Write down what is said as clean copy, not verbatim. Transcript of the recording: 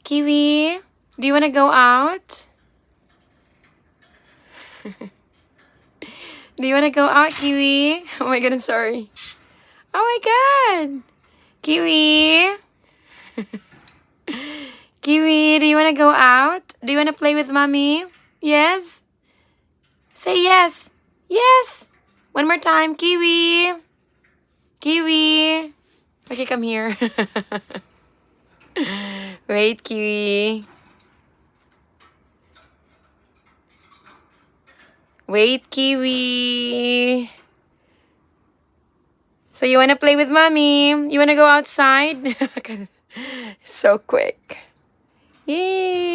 Kiwi, do you want to go out? Do you want to go out, Kiwi? Oh my god, I'm sorry. Oh my god. Kiwi. Kiwi, do you want to go out? Do you want to play with mommy? Yes? Say yes. Yes. One more time. Kiwi. Kiwi. Okay, come here. Wait, Kiwi. Wait, Kiwi. So you want to play with mommy? You want to go outside? So quick. Yay.